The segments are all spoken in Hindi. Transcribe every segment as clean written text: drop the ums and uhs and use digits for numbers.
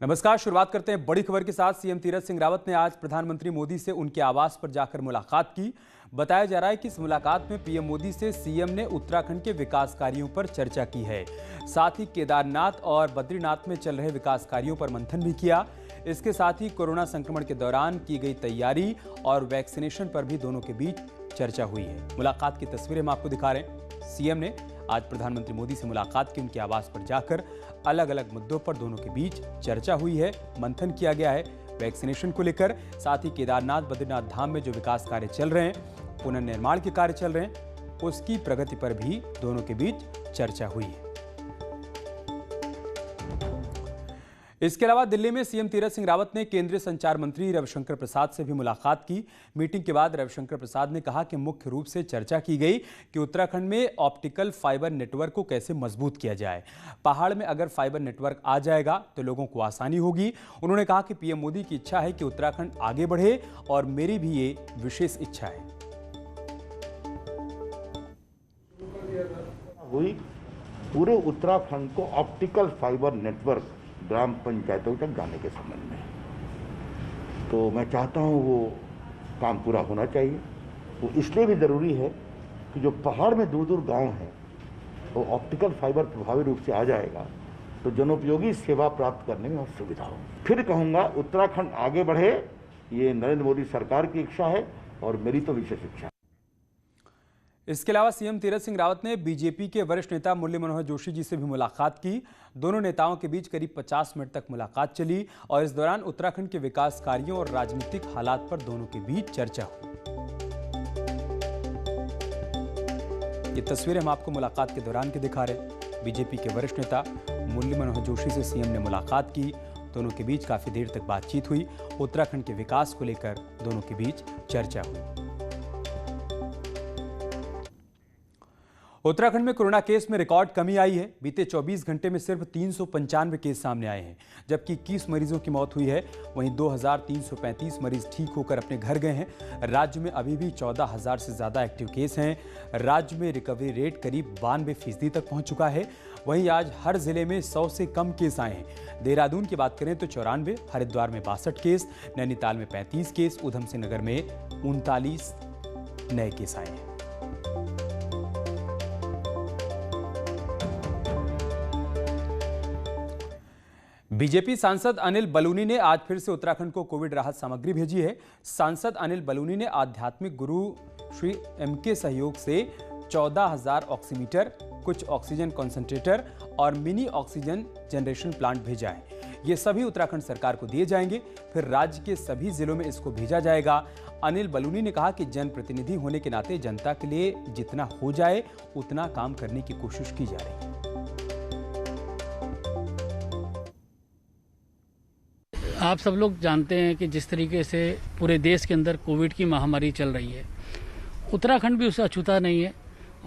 नमस्कार। शुरुआत करते हैं बड़ी खबर के साथ। सीएम तीरथ सिंह रावत ने आज प्रधानमंत्री मोदी से उनके आवास पर जाकर मुलाकात की। बताया जा रहा है कि इस मुलाकात में पीएम मोदी से सीएम ने उत्तराखंड के विकास कार्यों पर चर्चा की है। साथ ही केदारनाथ और बद्रीनाथ में चल रहे विकास कार्यों पर मंथन भी किया। इसके साथ ही कोरोना संक्रमण के दौरान की गई तैयारी और वैक्सीनेशन पर भी दोनों के बीच चर्चा हुई है। मुलाकात की तस्वीरें हम आपको दिखा रहे हैं। सीएम ने आज प्रधानमंत्री मोदी से मुलाकात की। उनके आवास पर जाकर अलग अलग मुद्दों पर दोनों के बीच चर्चा हुई है, मंथन किया गया है वैक्सीनेशन को लेकर। साथ ही केदारनाथ बद्रीनाथ धाम में जो विकास कार्य चल रहे हैं, पुनर्निर्माण के कार्य चल रहे हैं, उसकी प्रगति पर भी दोनों के बीच चर्चा हुई है। इसके अलावा दिल्ली में सीएम तीरथ सिंह रावत ने केंद्रीय संचार मंत्री रविशंकर प्रसाद से भी मुलाकात की। मीटिंग के बाद रविशंकर प्रसाद ने कहा कि मुख्य रूप से चर्चा की गई कि उत्तराखंड में ऑप्टिकल फाइबर नेटवर्क को कैसे मजबूत किया जाए। पहाड़ में अगर फाइबर नेटवर्क आ जाएगा तो लोगों को आसानी होगी। उन्होंने कहा कि पीएम मोदी की इच्छा है कि उत्तराखंड आगे बढ़े और मेरी भी ये विशेष इच्छा है। हुई पूरे उत्तराखंड को ऑप्टिकल फाइबर नेटवर्क ग्राम पंचायतों तक जाने के संबंध में, तो मैं चाहता हूं वो काम पूरा होना चाहिए। वो इसलिए भी ज़रूरी है कि जो पहाड़ में दूर दूर गांव हैं वो ऑप्टिकल फाइबर प्रभावी रूप से आ जाएगा तो जनोपयोगी सेवा प्राप्त करने में बहुत सुविधा हो। फिर कहूँगा उत्तराखंड आगे बढ़े, ये नरेंद्र मोदी सरकार की इच्छा है और मेरी तो विशेष इच्छा है। इसके अलावा सीएम तीरथ सिंह रावत ने बीजेपी के वरिष्ठ नेता मुरली मनोहर जोशी जी से भी मुलाकात की। दोनों नेताओं के बीच करीब 50 मिनट तक मुलाकात चली और इस दौरान उत्तराखंड के विकास कार्यों और राजनीतिक हालात पर दोनों के बीच चर्चा हुई। ये तस्वीरें हम आपको मुलाकात के दौरान के दिखा रहे। बीजेपी के वरिष्ठ नेता मुरली मनोहर जोशी से सीएम ने मुलाकात की। दोनों के बीच काफी देर तक बातचीत हुई। उत्तराखंड के विकास को लेकर दोनों के बीच चर्चा हुई। उत्तराखंड में कोरोना केस में रिकॉर्ड कमी आई है। बीते 24 घंटे में सिर्फ 395 केस सामने आए हैं, जबकि 21 मरीजों की मौत हुई है। वहीं 2335 मरीज ठीक होकर अपने घर गए हैं। राज्य में अभी भी 14,000 से ज्यादा एक्टिव केस हैं। राज्य में रिकवरी रेट करीब 92% तक पहुंच चुका है। वहीं आज हर जिले में 100 से कम केस आए हैं। देहरादून की बात करें तो 94, हरिद्वार में 62 केस, नैनीताल में 35 केस, उधम सिंह नगर में 39 नए केस आए हैं। बीजेपी सांसद अनिल बलूनी ने आज फिर से उत्तराखंड को कोविड राहत सामग्री भेजी है। सांसद अनिल बलूनी ने आध्यात्मिक गुरु श्री एमके सहयोग से 14,000 ऑक्सीमीटर, कुछ ऑक्सीजन कॉन्सेंट्रेटर और मिनी ऑक्सीजन जनरेशन प्लांट भेजा है। ये सभी उत्तराखंड सरकार को दिए जाएंगे, फिर राज्य के सभी जिलों में इसको भेजा जाएगा। अनिल बलूनी ने कहा कि जनप्रतिनिधि होने के नाते जनता के लिए जितना हो जाए उतना काम करने की कोशिश की जा रही है। आप सब लोग जानते हैं कि जिस तरीके से पूरे देश के अंदर कोविड की महामारी चल रही है, उत्तराखंड भी उससे अछूता नहीं है।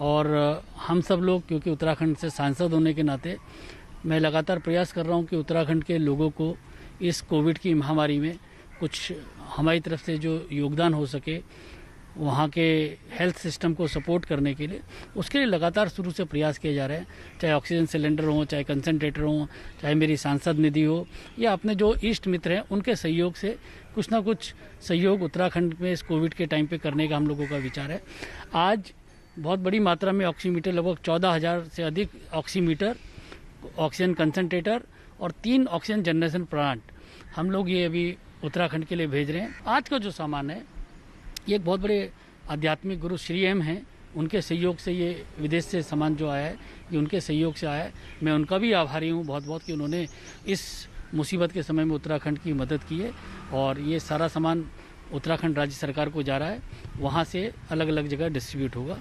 और हम सब लोग, क्योंकि उत्तराखंड से सांसद होने के नाते मैं लगातार प्रयास कर रहा हूं कि उत्तराखंड के लोगों को इस कोविड की महामारी में कुछ हमारी तरफ से जो योगदान हो सके, वहाँ के हेल्थ सिस्टम को सपोर्ट करने के लिए, उसके लिए लगातार शुरू से प्रयास किए जा रहे हैं। चाहे ऑक्सीजन सिलेंडर हो, चाहे कंसंट्रेटर हो, चाहे मेरी सांसद निधि हो, या अपने जो इष्ट मित्र हैं उनके सहयोग से कुछ ना कुछ सहयोग उत्तराखंड में इस कोविड के टाइम पे करने का हम लोगों का विचार है। आज बहुत बड़ी मात्रा में ऑक्सीमीटर, लगभग 14,000 से अधिक ऑक्सीमीटर, ऑक्सीजन कंसंट्रेटर और 3 ऑक्सीजन जनरेशन प्लांट हम लोग ये अभी उत्तराखंड के लिए भेज रहे हैं। आज का जो सामान है ये एक बहुत बड़े आध्यात्मिक गुरु श्री एम हैं, उनके सहयोग से ये विदेश से सामान जो आया है ये उनके सहयोग से आया है। मैं उनका भी आभारी हूँ बहुत बहुत कि उन्होंने इस मुसीबत के समय में उत्तराखंड की मदद की है। और ये सारा सामान उत्तराखंड राज्य सरकार को जा रहा है, वहाँ से अलग अलग जगह डिस्ट्रीब्यूट होगा।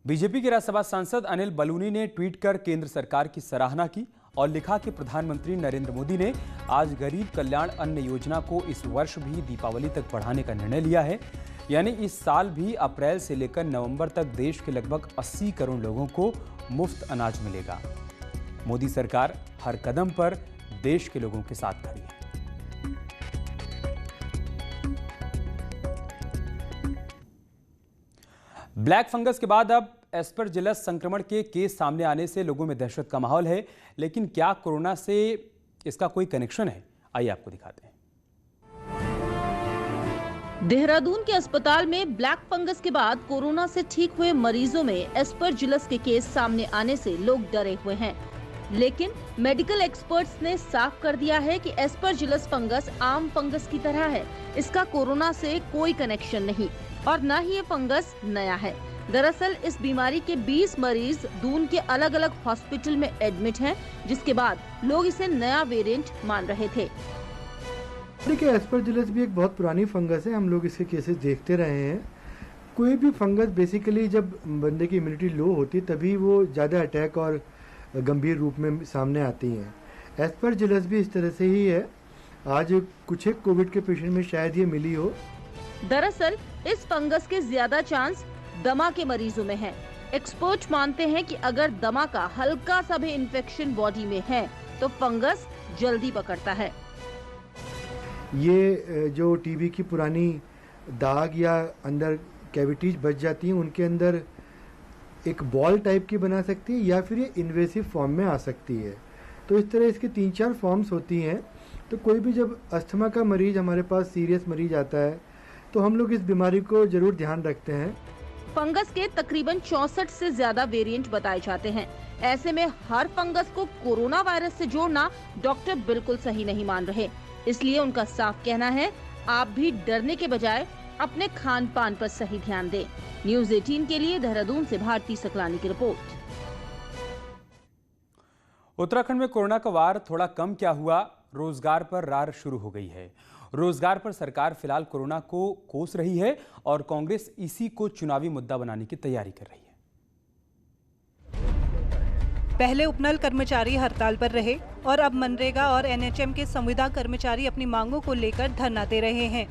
बीजेपी के राज्यसभा सांसद अनिल बलूनी ने ट्वीट कर केंद्र सरकार की सराहना की और लिखा कि प्रधानमंत्री नरेंद्र मोदी ने आज गरीब कल्याण अन्न योजना को इस वर्ष भी दीपावली तक बढ़ाने का निर्णय लिया है। यानी इस साल भी अप्रैल से लेकर नवंबर तक देश के लगभग 80 करोड़ लोगों को मुफ्त अनाज मिलेगा। मोदी सरकार हर कदम पर देश के लोगों के साथ खड़ी है। ब्लैक फंगस के बाद अब एस्परजिलस संक्रमण के केस सामने आने से लोगों में दहशत का माहौल है, लेकिन क्या कोरोना से इसका कोई कनेक्शन है? आइए आपको दिखाते हैं। देहरादून के अस्पताल में ब्लैक फंगस के बाद कोरोना से ठीक हुए मरीजों में एस्परजिलस के केस सामने आने से लोग डरे हुए हैं, लेकिन मेडिकल एक्सपर्ट्स ने साफ कर दिया है कि एस्परजिलस फंगस आम फंगस की तरह है। इसका कोरोना से कोई कनेक्शन नहीं और न ही ये फंगस नया है। दरअसल इस बीमारी के 20 मरीज दून के अलग अलग हॉस्पिटल में एडमिट हैं, जिसके बाद लोग इसे नया वेरिएंट मान रहे थे। देखिए, एस्परजिलस भी एक बहुत पुरानी फंगस है। हम लोग इसके केसेस देखते रहे हैं। कोई भी फंगस बेसिकली जब बंदे की इम्यूनिटी लो होती है तभी वो ज़्यादा अटैक और गंभीर रूप में सामने आती हैं। एस्परजिलस भी इस तरह से ही है। आज कुछ एक कोविड के पेशेंट में शायद ये मिली हो। दरअसल इस फंगस के ज्यादा चांस दमा के मरीजों में है। एक्सपर्ट मानते हैं कि अगर दमा का हल्का सा भी इन्फेक्शन बॉडी में है तो फंगस जल्दी पकड़ता है। ये जो टीबी की पुरानी दाग या अंदर कैविटीज बच जाती हैं, उनके अंदर एक बॉल टाइप की बना सकती है या फिर ये इन्वेसिव फॉर्म में आ सकती है। तो इस तरह इसकी 3-4 फॉर्म्स होती हैं। तो कोई भी जब अस्थमा का मरीज हमारे पास सीरियस मरीज आता है तो हम लोग इस बीमारी को जरूर ध्यान रखते हैं। फंगस के तकरीबन 64 से ज्यादा वेरिएंट बताए जाते हैं। ऐसे में हर फंगस को कोरोना वायरस से जोड़ना डॉक्टर बिल्कुल सही नहीं मान रहे। इसलिए उनका साफ कहना है, आप भी डरने के बजाय अपने खान पान पर सही ध्यान दें। न्यूज़ 18 के लिए देहरादून से भारती सकलानी की रिपोर्ट। उत्तराखंड में कोरोना का वार थोड़ा कम क्या हुआ, रोजगार पर रार शुरू हो गई है। रोजगार पर सरकार फिलहाल कोरोना को कोस रही है और कांग्रेस इसी को चुनावी मुद्दा बनाने की तैयारी कर रही है। पहले उपनल कर्मचारी हड़ताल पर रहे और अब मनरेगा और एनएचएम के संविदा कर्मचारी अपनी मांगों को लेकर धरना दे रहे हैं।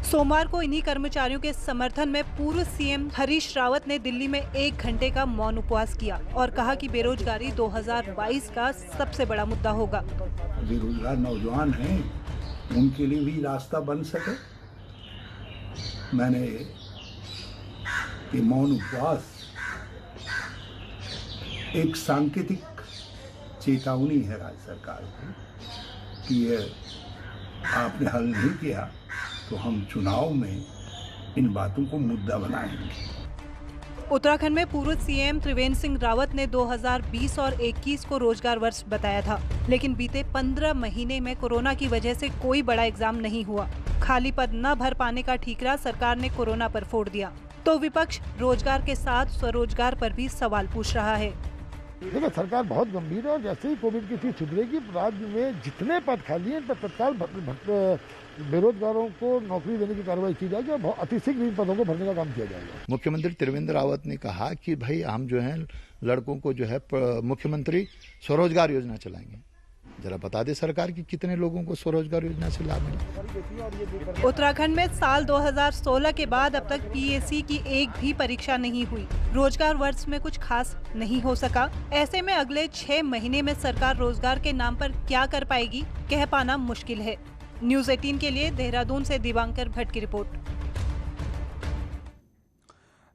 सोमवार को इन्हीं कर्मचारियों के समर्थन में पूर्व सीएम हरीश रावत ने दिल्ली में 1 घंटे का मौन उपवास किया और कहा कि बेरोजगारी 2022 का सबसे बड़ा मुद्दा होगा। बेरोजगार नौजवान हैं, उनके लिए भी रास्ता बन सके। मैंने ये मौन उपवास एक सांकेतिक चेतावनी है राज्य सरकार को कि ये आपने हल नहीं किया तो हम चुनाव में इन बातों को मुद्दा बनाएंगे। उत्तराखंड में पूर्व सीएम त्रिवेंद्र सिंह रावत ने 2020 और 21 को रोजगार वर्ष बताया था, लेकिन बीते 15 महीने में कोरोना की वजह से कोई बड़ा एग्जाम नहीं हुआ। खाली पद न भर पाने का ठीकरा सरकार ने कोरोना पर फोड़ दिया, तो विपक्ष रोजगार के साथ स्वरोजगार पर भी सवाल पूछ रहा है। देखिए, सरकार बहुत गंभीर है और जैसे ही कोविड की स्थिति सुधरेगी, राज्य में जितने पद खाली हैं तत्काल बेरोजगारों को नौकरी देने की कार्रवाई की जाएगी और अतिशीघ्र इन पदों को भरने का काम किया जाएगा। मुख्यमंत्री त्रिवेंद्र रावत ने कहा कि भाई हम जो है लड़कों को जो है मुख्यमंत्री स्वरोजगार योजना चलाएंगे। जरा बता दे सरकार कि कितने लोगों को स्वरोजगार योजना से लाभ मिला। उत्तराखंड में साल 2016 के बाद अब तक पीएसी की एक भी परीक्षा नहीं हुई। रोजगार वर्ष में कुछ खास नहीं हो सका। ऐसे में अगले 6 महीने में सरकार रोजगार के नाम पर क्या कर पाएगी, कह पाना मुश्किल है। न्यूज़ 18 के लिए देहरादून से दिवांकर भट्ट की रिपोर्ट।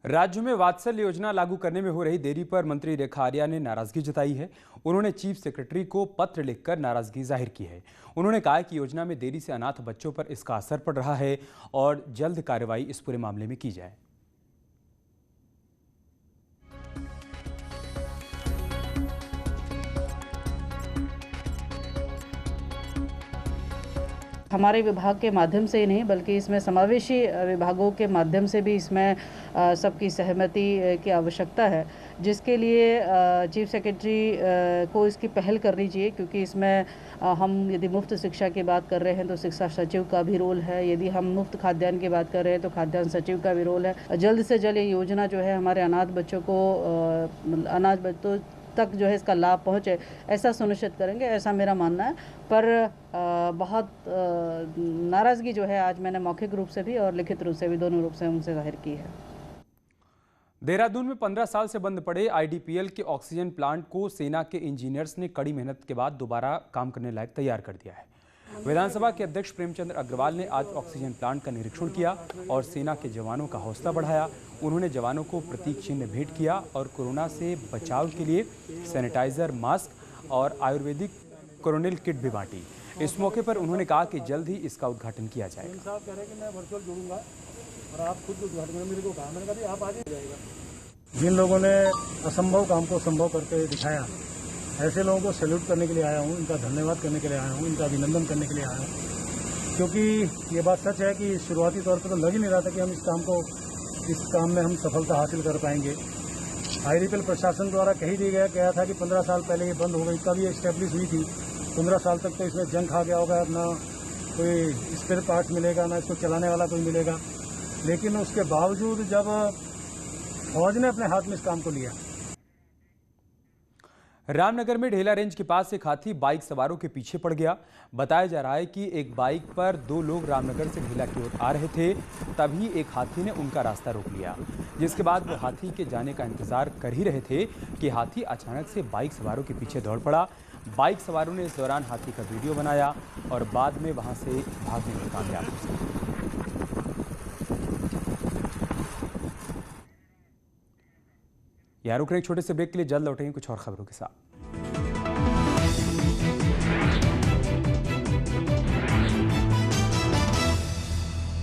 राज्य में वात्सल्य योजना लागू करने में हो रही देरी पर मंत्री रेखा आर्या ने नाराजगी जताई है। उन्होंने चीफ सेक्रेटरी को पत्र लिखकर नाराजगी जाहिर की है। उन्होंने कहा कि योजना में देरी से अनाथ बच्चों पर इसका असर पड़ रहा है और जल्द कार्रवाई इस पूरे मामले में की जाए। हमारे विभाग के माध्यम से ही नहीं बल्कि इसमें समावेशी विभागों के माध्यम से भी इसमें सबकी सहमति की आवश्यकता है, जिसके लिए चीफ सेक्रेटरी को इसकी पहल करनी चाहिए, क्योंकि इसमें हम यदि मुफ्त शिक्षा की बात कर रहे हैं तो शिक्षा सचिव का भी रोल है। यदि हम मुफ्त खाद्यान्न की बात कर रहे हैं तो खाद्यान्न सचिव का भी रोल है। जल्द से जल्द ये योजना जो है हमारे अनाथ बच्चों को अनाथ बच्चों तक जो है इसका लाभ पहुंचे, ऐसा सुनिश्चित करेंगे, ऐसा मेरा मानना है। पर बहुत नाराज़गी जो है आज मैंने मौखिक रूप से भी और लिखित रूप से भी, दोनों रूप से उनसे जाहिर की है। देहरादून में 15 साल से बंद पड़े आईडीपीएल के ऑक्सीजन प्लांट को सेना के इंजीनियर्स ने कड़ी मेहनत के बाद दोबारा काम करने लायक तैयार कर दिया है। विधानसभा के अध्यक्ष प्रेमचंद अग्रवाल ने आज ऑक्सीजन प्लांट का निरीक्षण किया और सेना के जवानों का हौसला बढ़ाया। उन्होंने जवानों को प्रतीक चिन्ह भेंट किया और कोरोना से बचाव के लिए सैनिटाइजर, मास्क और आयुर्वेदिक कोरोनिल किट भी बांटी। इस मौके पर उन्होंने कहा कि जल्द ही इसका उद्घाटन किया जाएगा। जिन लोगों ने असंभव काम को संभव करके दिखाया, ऐसे लोगों को सैल्यूट करने के लिए आया हूँ, इनका धन्यवाद करने के लिए आया हूँ, इनका अभिनंदन करने के लिए आया हूँ। क्योंकि ये बात सच है कि शुरुआती तौर पर तो लग ही नहीं रहा था कि हम इस काम में हम सफलता हासिल कर पाएंगे। IRPL प्रशासन द्वारा कही गया था कि 15 साल पहले ये बंद हो गई, तब ये इस्टेब्लिश हुई थी। 15 साल तक तो इसमें जंग खा गया होगा, ना कोई स्पेयर पार्ट मिलेगा, ना इसको चलाने वाला कोई मिलेगा। लेकिन उसके बावजूद जब फौज ने अपने हाथ में इस काम को लिया। रामनगर में ढेला रेंज के पास एक हाथी बाइक सवारों के पीछे पड़ गया। बताया जा रहा है कि एक बाइक पर 2 लोग रामनगर से ढेला की ओर आ रहे थे, तभी एक हाथी ने उनका रास्ता रोक लिया, जिसके बाद वो हाथी के जाने का इंतजार कर ही रहे थे कि हाथी अचानक से बाइक सवारों के पीछे दौड़ पड़ा। बाइक सवारों ने इस दौरान हाथी का वीडियो बनाया और बाद में वहां से भागने में कामयाब हो सके। रुक रहे एक छोटे से ब्रेक के लिए, जल्द लौटेंगे कुछ और खबरों के साथ।